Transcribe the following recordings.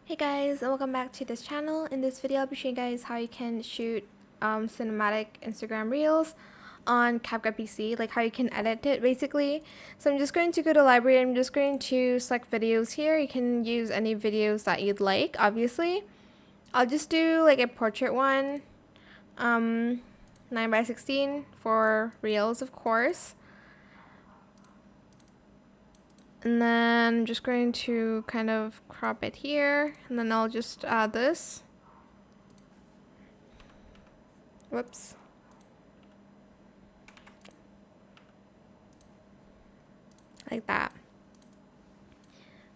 Hey guys, and welcome back to this channel. In this video, I'll be showing you guys how you can shoot cinematic Instagram reels on CapCut PC, like how you can edit it basically. So I'm just going to go to library. I'm just going to select videos here. You can use any videos that you'd like, obviously. I'll just do like a portrait one, 9:16 for reels, of course. And then I'm just going to kind of crop it here, and then I'll just add this. Whoops. Like that.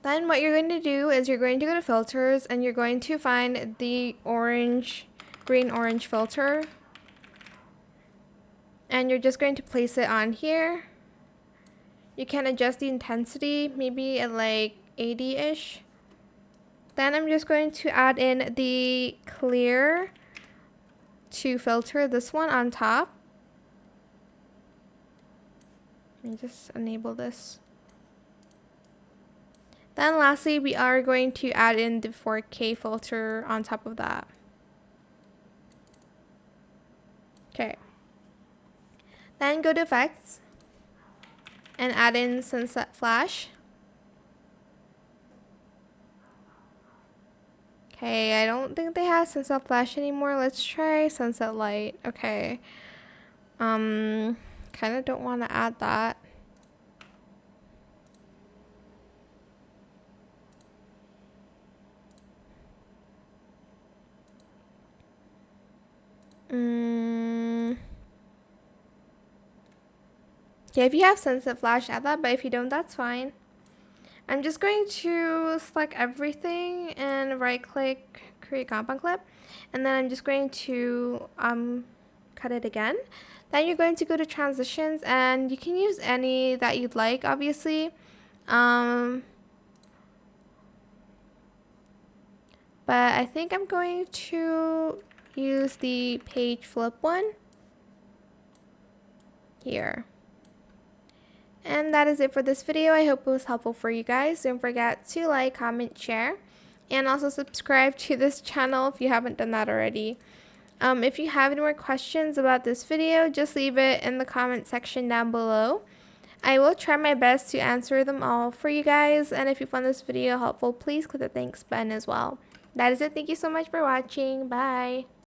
Then what you're going to do is you're going to go to filters and you're going to find the green orange filter. And you're just going to place it on here. You can adjust the intensity, maybe at like 80-ish. Then I'm just going to add in the clear to filter, this one on top. Let me just enable this. Then lastly, we are going to add in the 4K filter on top of that. Okay. Then go to effects and add in sunset flash. Okay, I don't think they have sunset flash anymore. Let's try sunset light. Okay. Kind of don't want to add that. Yeah, if you have sunset flash, add that, but if you don't, that's fine. I'm just going to select everything and right click, create compound clip, and then I'm just going to cut it again. Then you're going to go to transitions, and you can use any that you'd like, obviously. But I think I'm going to use the page flip one here. And that is it for this video. I hope it was helpful for you guys. Don't forget to like, comment, share, and also subscribe to this channel if you haven't done that already. If you have any more questions about this video, just leave it in the comment section down below. I will try my best to answer them all for you guys. And if you found this video helpful, please click the thanks button as well. That is it. Thank you so much for watching. Bye.